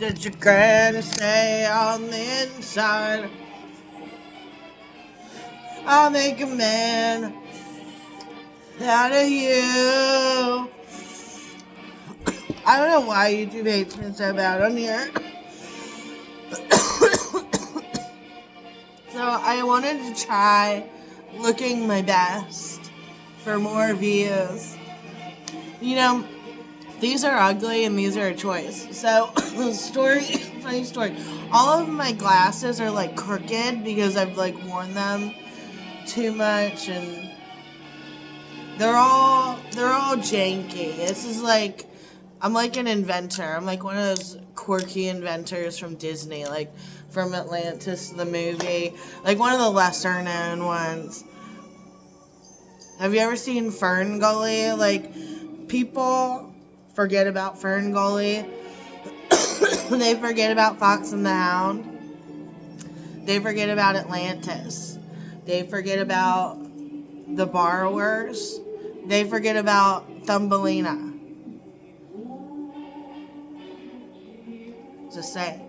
did your granny say on the inside? I'll make a man out of you. I don't know why YouTube hates me so bad on here. So I wanted to try looking my best for more views. You know, these are ugly and these are a choice. So, funny story. All of my glasses are like crooked because I've like worn them too much, and they're all janky. This is like, I'm like an inventor. I'm like one of those quirky inventors from Disney, like from Atlantis the movie, like one of the lesser known ones. Have you ever seen Fern Gully? Like, people forget about Fern Gully. They forget about Fox and the Hound. They forget about Atlantis. They forget about The Borrowers. They forget about Thumbelina. Just say.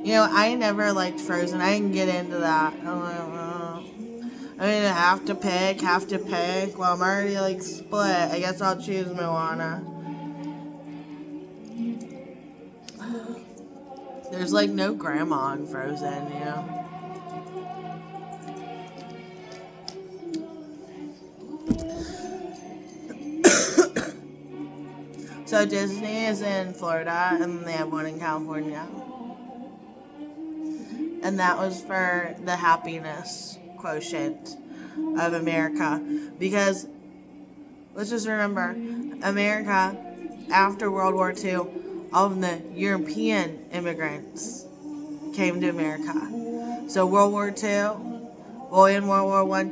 You know, I never liked Frozen. I didn't get into that. I mean, have to pick. Well, I'm already like split. I guess I'll choose Moana. There's like no grandma in Frozen, you know. So Disney is in Florida, and they have one in California. And that was for the happiness quotient of America. Because, let's just remember, America, after World War II, all of the European immigrants came to America. So World War II, well, in World War I,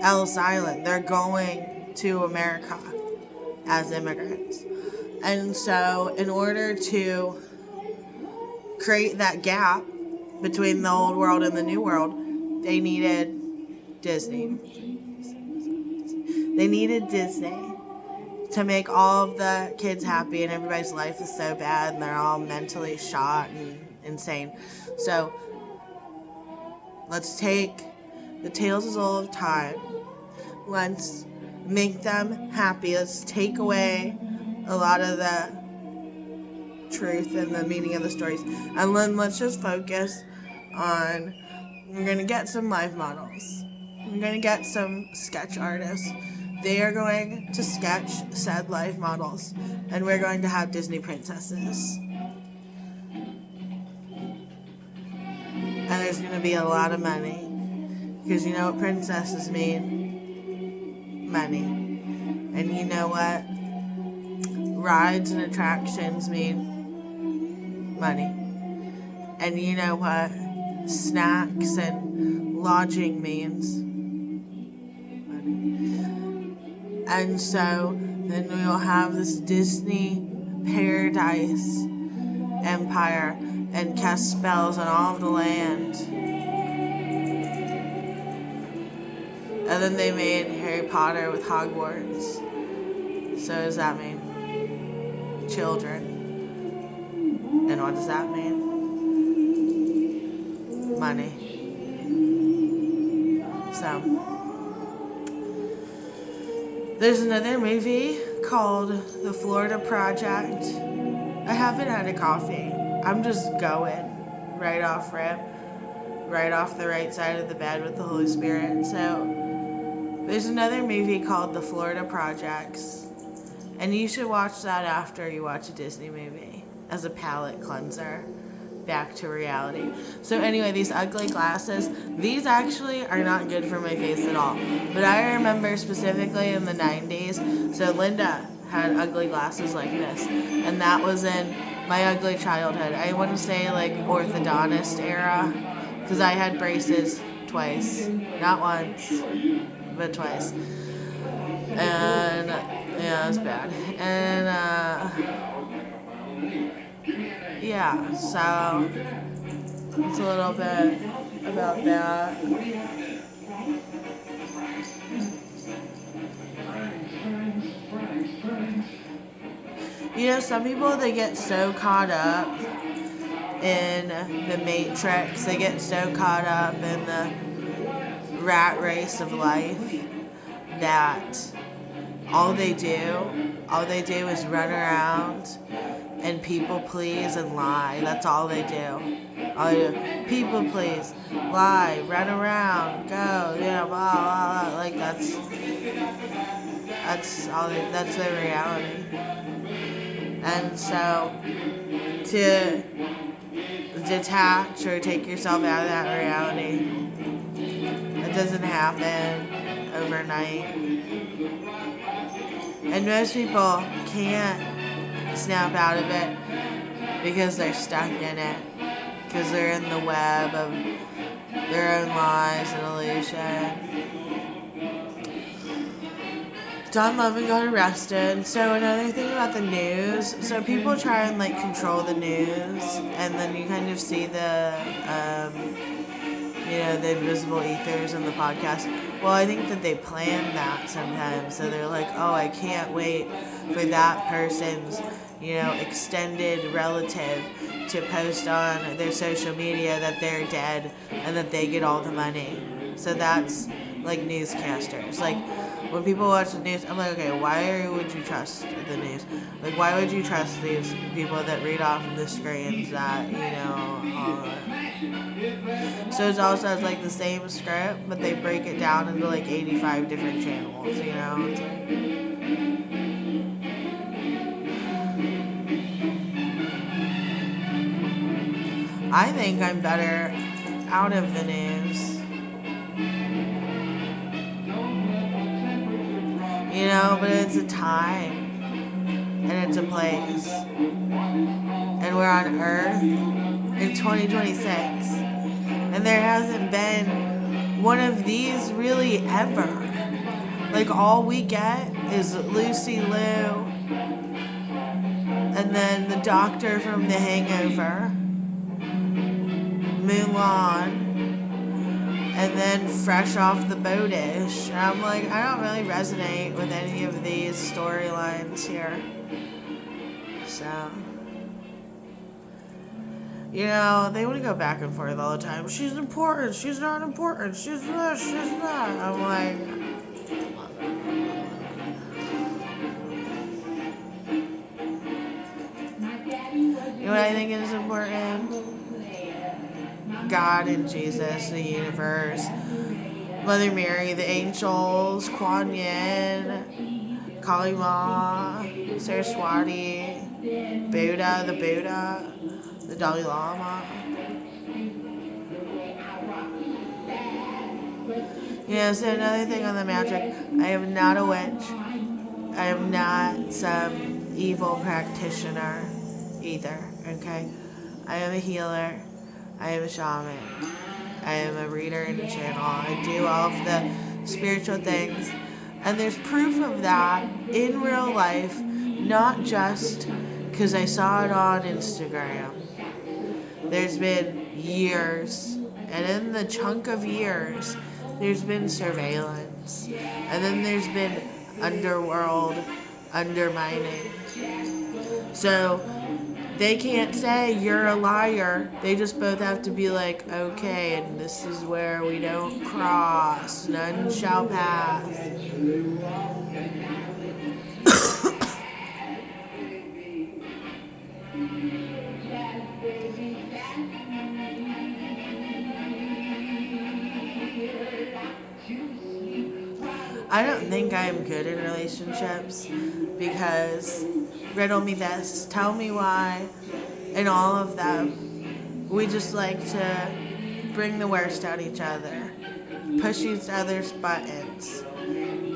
Ellis Island, they're going to America as immigrants. And so in order to create that gap between the old world and the new world, they needed Disney. They needed Disney to make all of the kids happy, and everybody's life is so bad and they're all mentally shot and insane. So let's take the tales as old of time. Let's make them happy. Let's take away a lot of the truth and the meaning of the stories, and then let's just focus on, we're going to get some live models. We're going to get some sketch artists. They are going to sketch said live models, and we're going to have Disney princesses. And there's going to be a lot of money, because you know what princesses mean? Money. And you know what rides and attractions mean? Money. And you know what snacks and lodging means? Money. And so then we'll have this Disney paradise empire and cast spells on all of the land. And then they made Harry Potter with Hogwarts. So does that mean children? And what does that mean? Money. So there's another movie called The Florida Project. I haven't had a coffee. I'm just going right off rip, right off the right side of the bed with the Holy Spirit. So there's another movie called The Florida Projects, and you should watch that after you watch a Disney movie as a palate cleanser back to reality. So anyway, these ugly glasses, these actually are not good for my face at all. But I remember specifically in the 90s, so Linda had ugly glasses like this, and that was in my ugly childhood. I want to say like orthodontist era, because I had braces twice, not once, but twice. And yeah, it was bad. And yeah, so it's a little bit about that. You know, some people, they get so caught up in the matrix, they get so caught up in the rat race of life that all they do is run around and people please and lie. That's all they do. All they do, people please, lie, run around, go, blah, blah, blah. Like that's their reality. And so to detach or take yourself out of that reality, it doesn't happen overnight. And most people can't snap out of it because they're stuck in it, because they're in the web of their own lies and illusion. Don Lemon got arrested. So another thing about the news, so people try and like control the news, and then you kind of see the the invisible ethers in the podcast. Well, I think that they plan that sometimes. So they're like, oh, I can't wait for that person's, extended relative to post on their social media that they're dead and that they get all the money. So that's like newscasters. Like when people watch the news, I'm like, okay, why would you trust the news? Like, why would you trust these people that read off the screens that, So it's also has like the same script, but they break it down into like 85 different channels, It's like, I think I'm better out of the news. But it's a time and it's a place. And we're on Earth in 2026. And there hasn't been one of these really ever. Like all we get is Lucy Liu and then the doctor from The Hangover, Mulan, and then Fresh Off the Boat-ish. And I'm like, I don't really resonate with any of these storylines here. So, they want to go back and forth all the time. She's important, she's not important, she's this, she's that. I'm like, you know what I think is important? God and Jesus, the universe, Mother Mary, the angels, Kuan Yin, Kali Ma, Saraswati, Buddha, the Dalai Lama. So another thing on the magic, I am not a witch. I am not some evil practitioner either, okay? I am a healer. I am a shaman. I am a reader and a channel. I do all of the spiritual things. And there's proof of that in real life, not just because I saw it on Instagram. There's been years, and in the chunk of years, there's been surveillance. And then there's been underworld undermining. So they can't say you're a liar. They just both have to be like, okay, and this is where we don't cross. None shall pass. I don't think I am good in relationships because riddle me this, tell me why, and all of them, we just like to bring the worst out each other, push each other's buttons,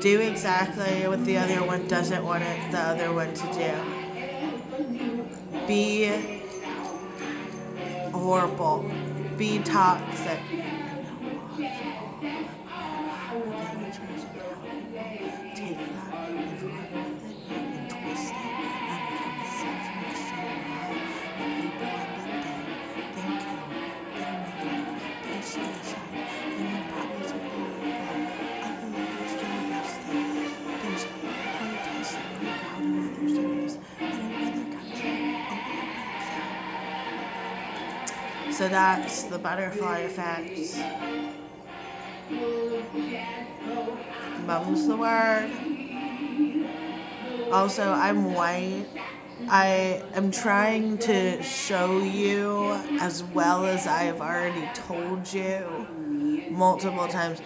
do exactly what the other one doesn't want the other one to do, be horrible, be toxic. So that's the butterfly effect. Mum's the word. Also, I'm white. I am trying to show you, as well as I've already told you multiple times,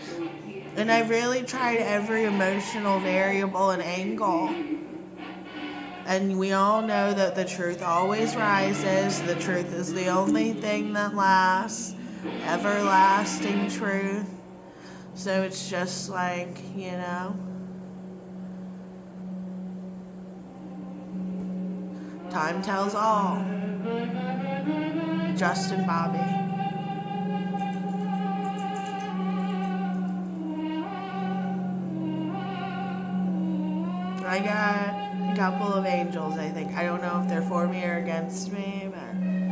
and I've really tried every emotional variable and angle. And we all know that the truth always rises. The truth is the only thing that lasts. Everlasting truth. So it's just like, time tells all. Justin Bobby. I got a couple of angels, I think. I don't know if they're for me or against me, but